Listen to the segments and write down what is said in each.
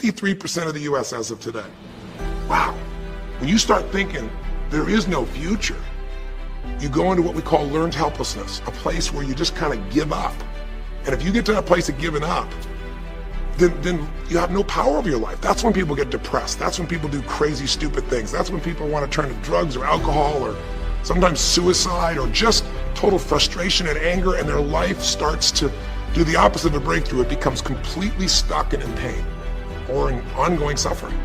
53% of the US as of today. Wow. When you start thinking there is no future, you go into what we call learned helplessness, a place where you just kind of give up. And if you get to that place of giving up, then you have no power over your life. That's when people get depressed. That's when people do crazy, stupid things. That's when people want to turn to drugs or alcohol or sometimes suicide or just total frustration and anger, and their life starts to do the opposite of a breakthrough. It becomes completely stuck and in pain or in ongoing suffering.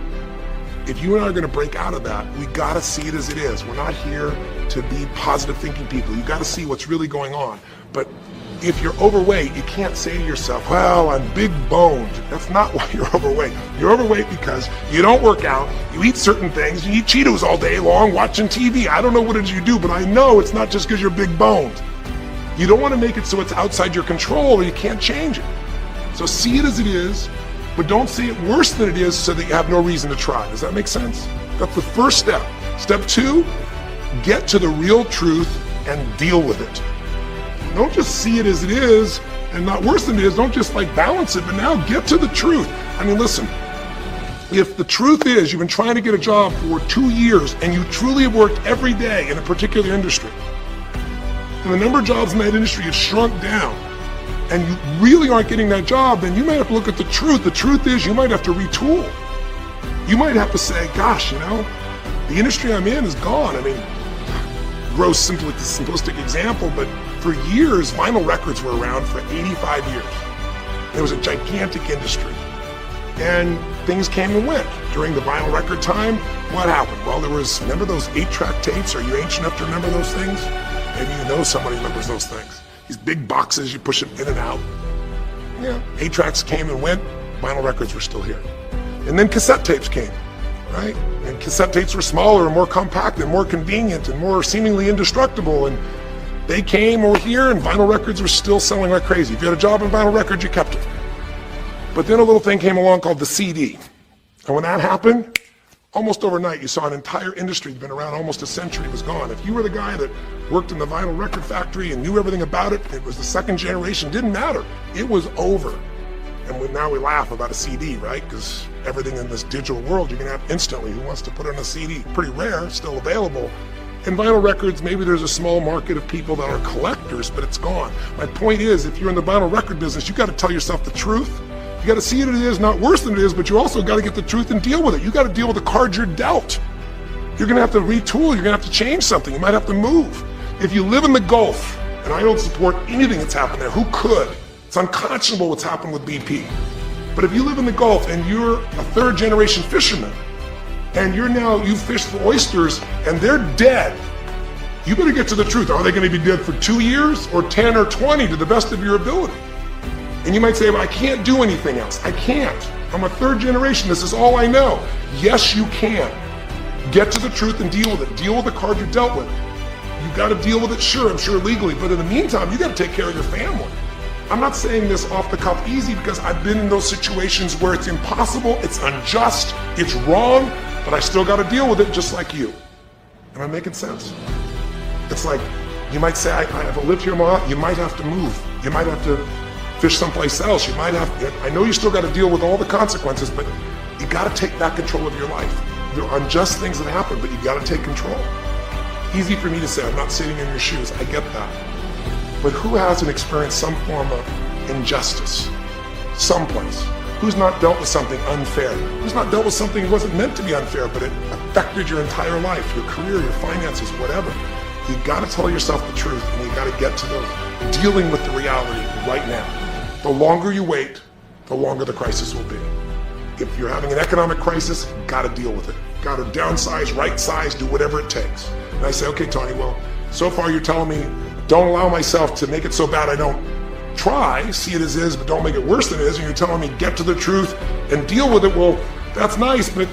If you and I are going to break out of that, we got to see it as it is. We're not here to be positive thinking people. You got to see what's really going on. But if you're overweight, you can't say to yourself, well, I'm big boned. That's not why you're overweight. You're overweight because you don't work out, you eat certain things, you eat Cheetos all day long, watching TV. I don't know what it is you do, but I know it's not just because you're big boned. You don't want to make it so it's outside your control or you can't change it. So see it as it is, but don't see it worse than it is so that you have no reason to try. Does that make sense? That's the first step. Step 2, get to the real truth and deal with it. Don't just see it as it is and not worse than it is. Don't just like balance it, but now get to the truth. I mean, listen, if the truth is you've been trying to get a job for 2 years and you truly have worked every day in a particular industry, and the number of jobs in that industry has shrunk down, and you really aren't getting that job, then you might have to look at the truth. The truth is you might have to retool. You might have to say, gosh, you know, the industry I'm in is gone. I mean, gross simplistic example, but for years, vinyl records were around for 85 years. It was a gigantic industry. And things came and went. During the vinyl record time, what happened? Well, remember those 8-track tapes? Are you ancient enough to remember those things? Maybe you know somebody remembers those things. These big boxes, you push them in and out. Yeah, 8-tracks came and went, vinyl records were still here. And then cassette tapes came, right? And cassette tapes were smaller and more compact and more convenient and more seemingly indestructible. And they came over here and vinyl records were still selling like crazy. If you had a job in vinyl records, you kept it. But then a little thing came along called the CD. And when that happened, almost overnight, you saw an entire industry that had been around almost a century was gone. If you were the guy that worked in the vinyl record factory and knew everything about it, it was the second generation, didn't matter. It was over. And now we laugh about a CD, right? Because everything in this digital world you can have instantly. Who wants to put on a CD? Pretty rare, still available. In vinyl records, maybe there's a small market of people that are collectors, but it's gone. My point is, if you're in the vinyl record business, you got to tell yourself the truth. You got to see it as it is, not worse than it is, but you also got to get the truth and deal with it. You got to deal with the cards you're dealt. You're going to have to retool. You're going to have to change something. You might have to move. If you live in the Gulf, and I don't support anything that's happened there, who could? It's unconscionable what's happened with BP. But if you live in the Gulf and you're a third-generation fisherman, and you fish for oysters, and they're dead, you better get to the truth. Are they going to be dead for 2 years or 10 or 20 to the best of your ability? And you might say, well, I can't do anything else. I can't. I'm a third generation. This is all I know. Yes, you can. Get to the truth and deal with it. Deal with the card you're dealt with. You got to deal with it, sure, I'm sure legally, but in the meantime, you got to take care of your family. I'm not saying this off the cuff easy because I've been in those situations where it's impossible, it's unjust, it's wrong, but I still got to deal with it just like you. Am I making sense? It's like, you might say, I have lived here, you might have to move. You might have to fish someplace else. You might have, I know you still got to deal with all the consequences, but you got to take back control of your life. There are unjust things that happen, but you got to take control. Easy for me to say, I'm not sitting in your shoes, I get that. But who hasn't experienced some form of injustice? Someplace. Who's not dealt with something unfair? Who's not dealt with something that wasn't meant to be unfair, but it affected your entire life, your career, your finances, whatever? You got to tell yourself the truth, and you got to get to dealing with the reality right now. The longer you wait, the longer the crisis will be. If you're having an economic crisis, got to deal with it. Got to downsize, right size, do whatever it takes. And I say, okay, Tony, well, so far you're telling me don't allow myself to make it so bad I don't try, see it as is, but don't make it worse than it is. And you're telling me get to the truth and deal with it. Well, that's nice, but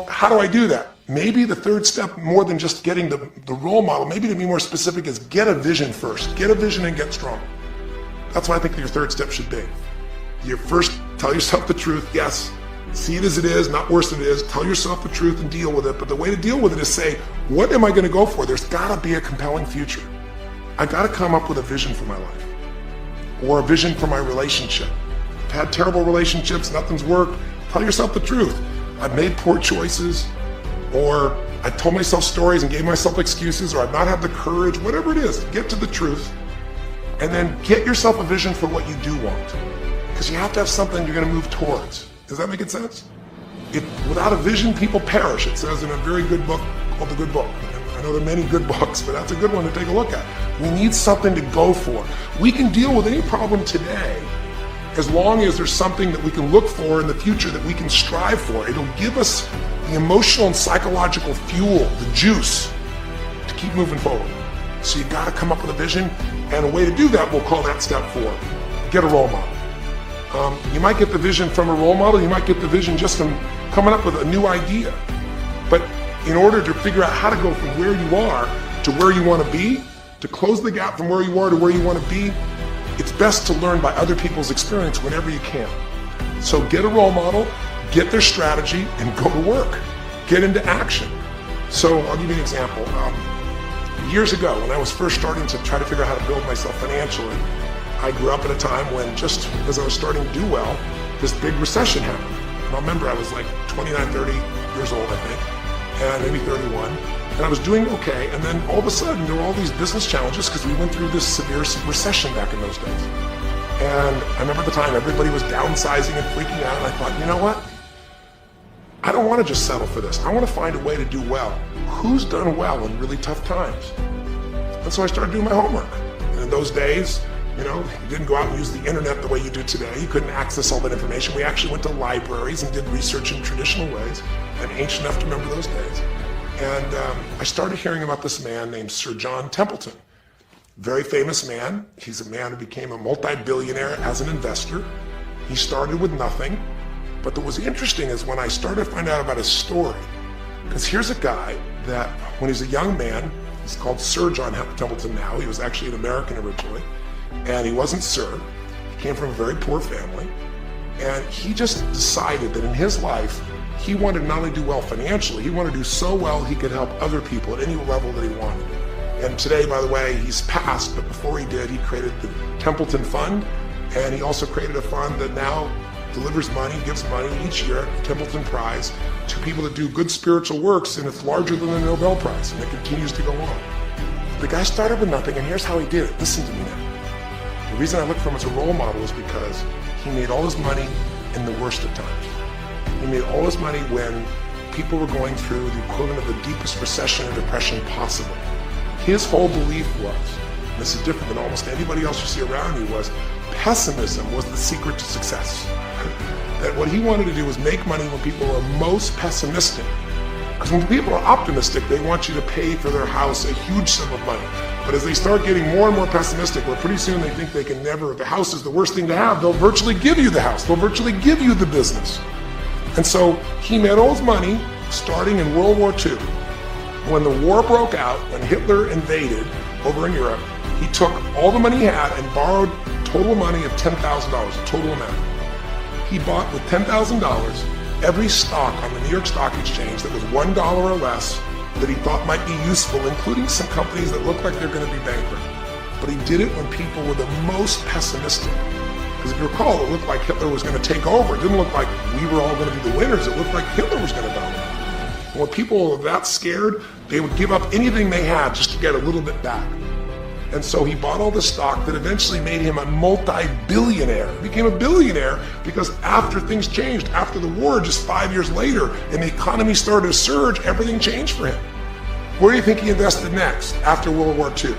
how do I do that? Maybe the third step, more than just getting the role model, maybe to be more specific, is get a vision first. Get a vision and get strong. That's what I think your third step should be. You first tell yourself the truth, yes. See it as it is, not worse than it is. Tell yourself the truth and deal with it. But the way to deal with it is say, what am I going to go for? There's got to be a compelling future. I got to come up with a vision for my life, or a vision for my relationship. I've had terrible relationships, nothing's worked. Tell yourself the truth. I've made poor choices, or I told myself stories and gave myself excuses, or I've not had the courage, whatever it is. Get to the truth, and then get yourself a vision for what you do want. Because you have to have something you're going to move towards. Does that make sense? Without a vision, people perish. It says in a very good book called The Good Book. I know there are many good books, but that's a good one to take a look at. We need something to go for. We can deal with any problem today as long as there's something that we can look for in the future that we can strive for. It'll give us the emotional and psychological fuel, the juice, to keep moving forward. So you gotta come up with a vision, and a way to do that, we'll call that step 4. Get a role model. You might get the vision from a role model, you might get the vision just from coming up with a new idea. But in order to figure out how to go from where you are to where you want to be, to close the gap from where you are to where you want to be, it's best to learn by other people's experience whenever you can. So get a role model, get their strategy, and go to work. Get into action. So I'll give you an example. Years ago, when I was first starting to try to figure out how to build myself financially, I grew up at a time when, just as I was starting to do well, this big recession happened. And I remember I was like 29, 30 years old, I think, and maybe 31. And I was doing okay, and then all of a sudden there were all these business challenges because we went through this severe recession back in those days. And I remember at the time everybody was downsizing and freaking out, and I thought, you know what? I don't want to just settle for this. I want to find a way to do well. Who's done well in really tough times? And so I started doing my homework. And in those days, you didn't go out and use the internet the way you do today. You couldn't access all that information. We actually went to libraries and did research in traditional ways. I'm ancient enough to remember those days. And I started hearing about this man named Sir John Templeton. Very famous man. He's a man who became a multi-billionaire as an investor. He started with nothing. But what was interesting is when I started to find out about his story, because here's a guy that when he's a young man, he's called Sir John Templeton now. He was actually an American originally. And he wasn't Sir. He came from a very poor family. And he just decided that in his life, he wanted to not only do well financially, he wanted to do so well he could help other people at any level that he wanted. And today, by the way, he's passed, but before he did, he created the Templeton Fund, and he also created a fund that now delivers money, gives money each year, the Templeton Prize, to people that do good spiritual works, and it's larger than the Nobel Prize, and it continues to go on. The guy started with nothing, and here's how he did it. Listen to me now. The reason I look for him as a role model is because he made all his money in the worst of times. He made all his money when people were going through the equivalent of the deepest recession and depression possible. His whole belief was, and this is different than almost anybody else you see around you, was pessimism was the secret to success. That what he wanted to do was make money when people were most pessimistic. Because when people are optimistic, they want you to pay for their house a huge sum of money. But as they start getting more and more pessimistic, well, pretty soon they think they can never, if the house is the worst thing to have, they'll virtually give you the house. They'll virtually give you the business. And so he made all his money starting in World War II. When the war broke out, when Hitler invaded over in Europe, he took all the money he had and borrowed total money of $10,000, a total amount. He bought with $10,000 every stock on the New York Stock Exchange that was $1 or less that he thought might be useful, including some companies that looked like they're going to be bankrupt. But he did it when people were the most pessimistic. Because if you recall, it looked like Hitler was going to take over. It didn't look like we were all going to be the winners. It looked like Hitler was going to dominate. And when people were that scared, they would give up anything they had just to get a little bit back. And so he bought all the stock that eventually made him a multi-billionaire. He became a billionaire because after things changed, after the war, just 5 years later, and the economy started to surge, everything changed for him. Where do you think he invested next after World War II?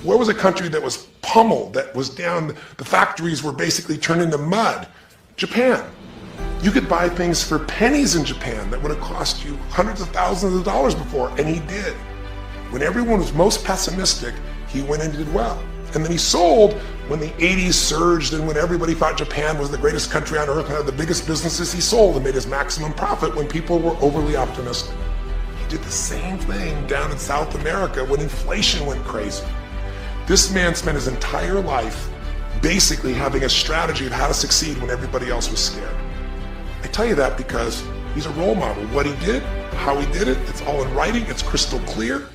Where was a country that was pummeled, that was down, the factories were basically turned into mud? Japan. You could buy things for pennies in Japan that would have cost you hundreds of thousands of dollars before, and he did. When everyone was most pessimistic, he went and did well. And then he sold when the 80s surged and when everybody thought Japan was the greatest country on earth and had the biggest businesses. He sold and made his maximum profit when people were overly optimistic. He did the same thing down in South America when inflation went crazy. This man spent his entire life basically having a strategy of how to succeed when everybody else was scared. I tell you that because he's a role model. What he did, how he did it, it's all in writing, it's crystal clear.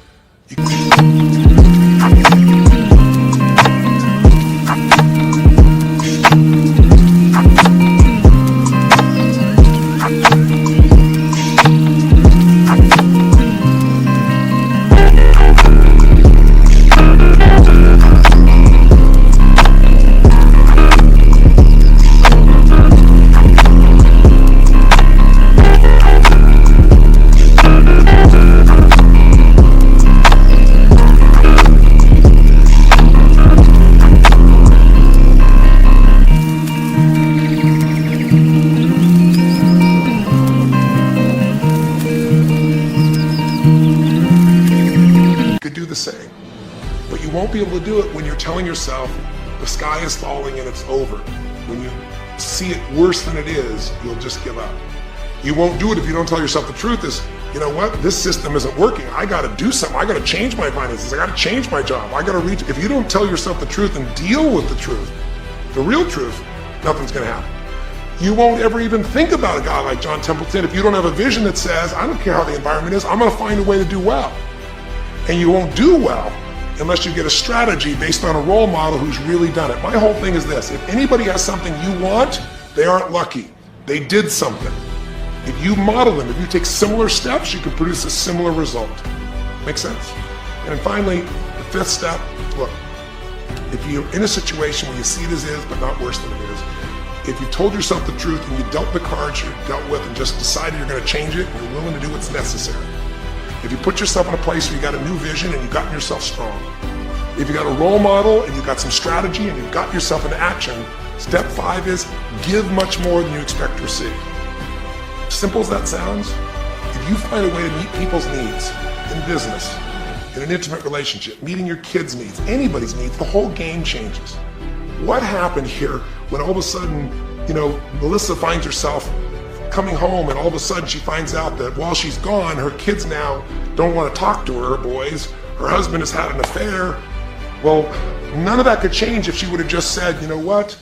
be able to do it when you're telling yourself the sky is falling and it's over. When you see it worse than it is, you'll just give up. You won't do it if you don't tell yourself the truth is, you know what, this system isn't working. I gotta do something. I gotta change my finances. I gotta change my job. I gotta reach. If you don't tell yourself the truth and deal with the truth, the real truth, nothing's gonna happen. You won't ever even think about a guy like John Templeton if you don't have a vision that says, I don't care how the environment is, I'm gonna find a way to do well. And you won't do well unless you get a strategy based on a role model who's really done it. My whole thing is this: if anybody has something you want, they aren't lucky. They did something. If you model them, if you take similar steps, you can produce a similar result. Make sense? And then finally, the fifth step, look, if you're in a situation where you see it as is, but not worse than it is, if you told yourself the truth and you dealt the cards you're dealt with and just decided you're gonna change it, and you're willing to do what's necessary. If you put yourself in a place where you got a new vision and you've gotten yourself strong, if you got a role model and you've got some strategy and you've got yourself into action, step 5 is give much more than you expect to receive. Simple as that sounds, if you find a way to meet people's needs in business, in an intimate relationship, meeting your kids' needs, anybody's needs, the whole game changes. What happened here when all of a sudden, Melissa finds herself coming home and all of a sudden she finds out that while she's gone, her kids now don't want to talk to her boys, her husband has had an affair. Well, none of that could change if she would have just said, you know what?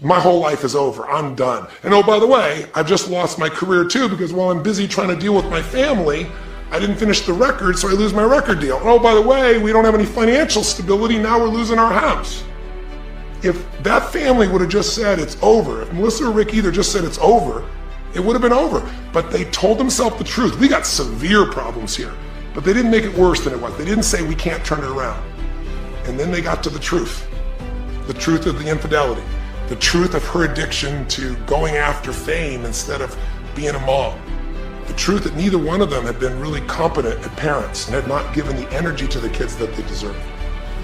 My whole life is over, I'm done. And oh, by the way, I've just lost my career too because while I'm busy trying to deal with my family, I didn't finish the record, so I lose my record deal. And oh, by the way, we don't have any financial stability, now we're losing our house. If that family would have just said it's over, if Melissa or Rick either just said it's over, it would have been over. But they told themselves the truth. We got severe problems here, but they didn't make it worse than it was. They didn't say we can't turn it around. And then they got to the truth of the infidelity. The truth of her addiction to going after fame instead of being a mom. The truth that neither one of them had been really competent at parents and had not given the energy to the kids that they deserved.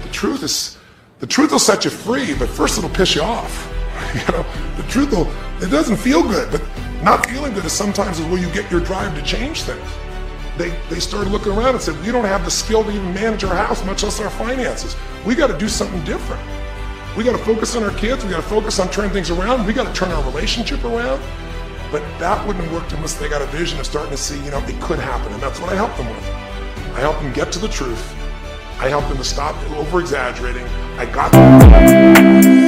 The truth will set you free, but first it'll piss you off. It doesn't feel good, but not feeling good is sometimes where you get your drive to change things. They started looking around and said, we don't have the skill to even manage our house, much less our finances. We got to do something different. We got to focus on our kids. We got to focus on turning things around. We got to turn our relationship around. But that wouldn't have worked unless they got a vision of starting to see, it could happen. And that's what I help them with. I help them get to the truth. I help them to stop over-exaggerating. I got them.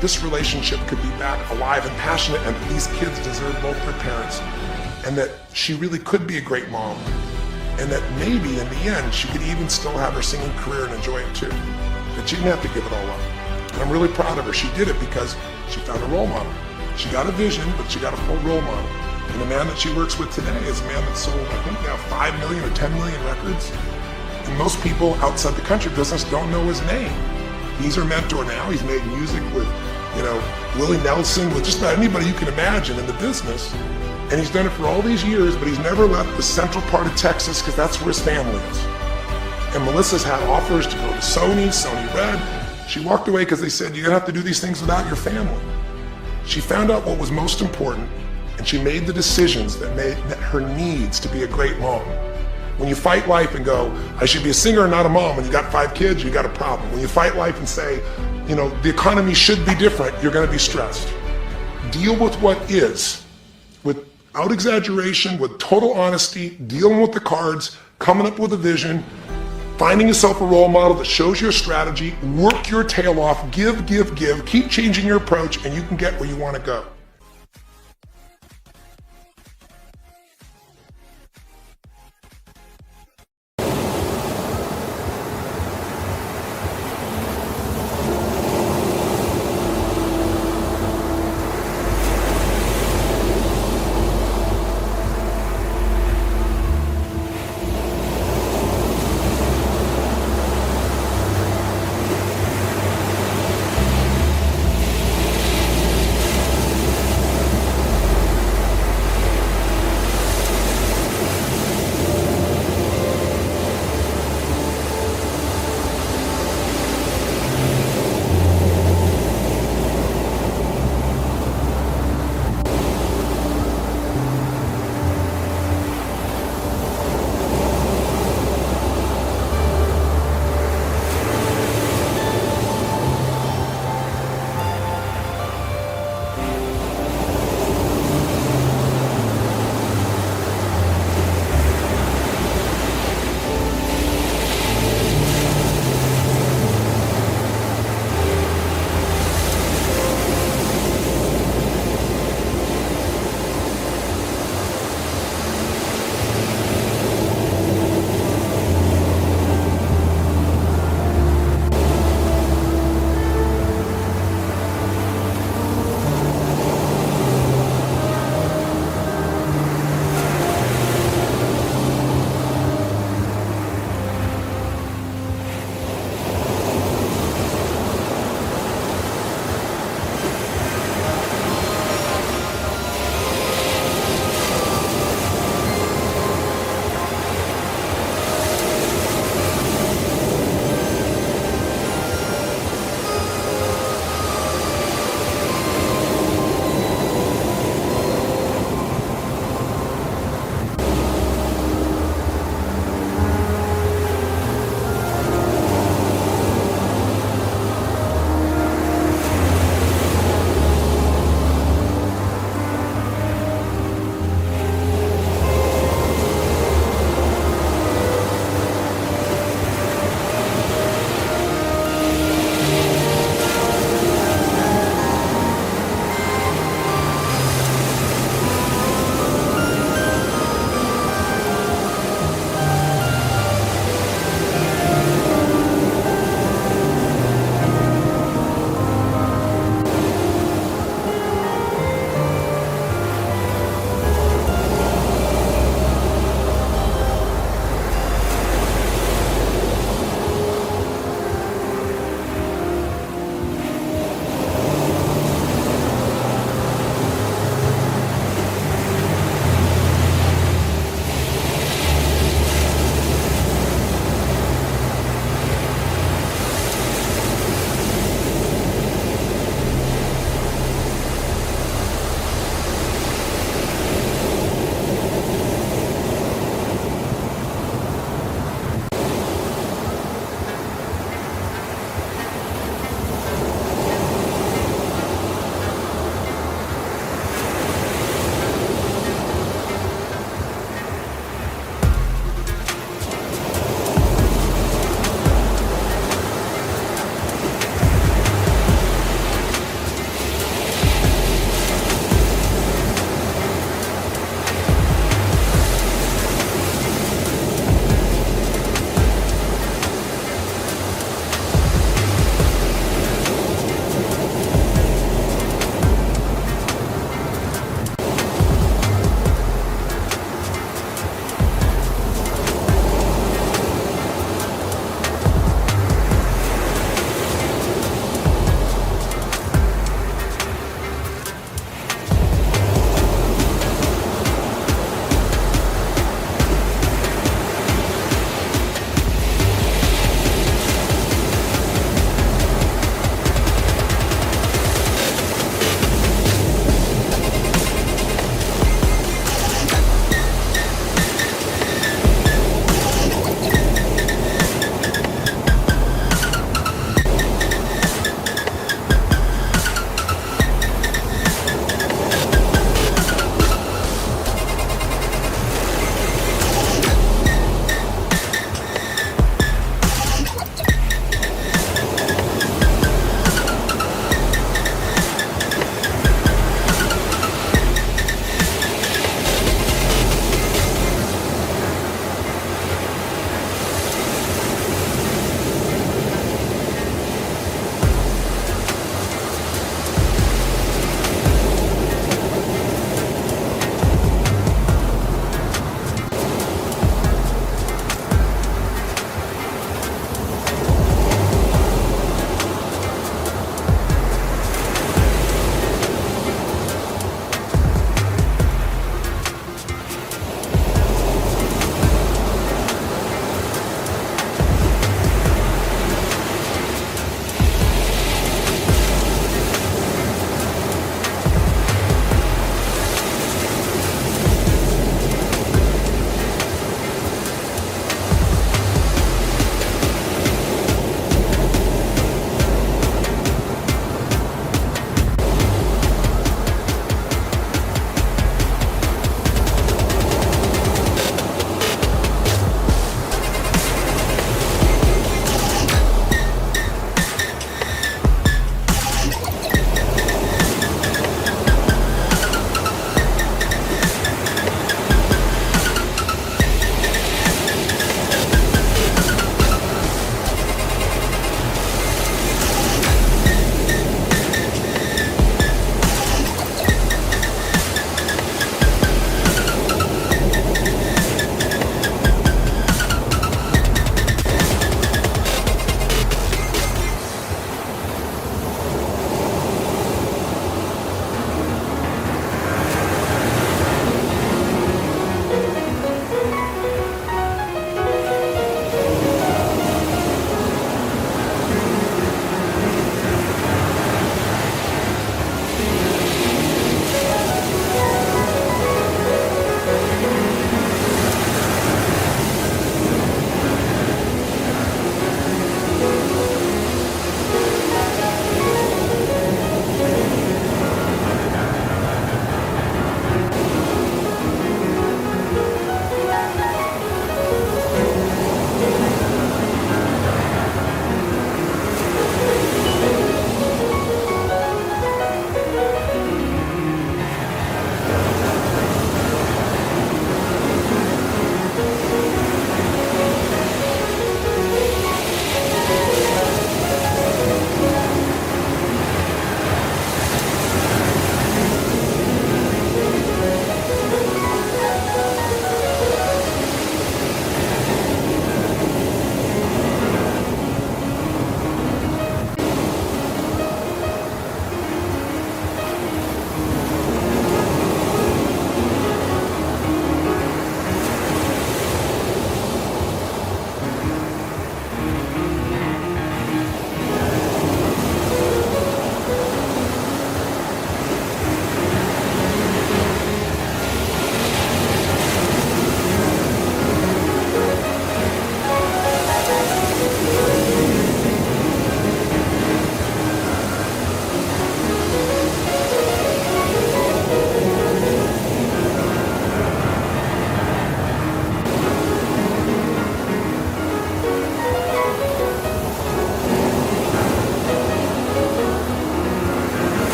This relationship could be back alive and passionate, and that these kids deserve both their parents, and that she really could be a great mom, and that maybe in the end she could even still have her singing career and enjoy it too, that she didn't have to give it all up. And I'm really proud of her. She did it because she found a role model. She got a vision, but she got a full role model. And the man that she works with today is a man that sold, I think now 5 million or 10 million records, and most people outside the country business don't know his name. He's her mentor now. He's made music with Willie Nelson, with just about anybody you can imagine in the business. And he's done it for all these years, but he's never left the central part of Texas because that's where his family is. And Melissa's had offers to go to Sony Red. She walked away because they said, you're gonna have to do these things without your family. She found out what was most important, and she made the decisions that met her needs to be a great mom. When you fight life and go, I should be a singer and not a mom, when you got 5 kids, you got a problem. When you fight life and say, the economy should be different, you're gonna be stressed. Deal with what is, without exaggeration, with total honesty, dealing with the cards, coming up with a vision, finding yourself a role model that shows your strategy, work your tail off, give, keep changing your approach, and you can get where you wanna go.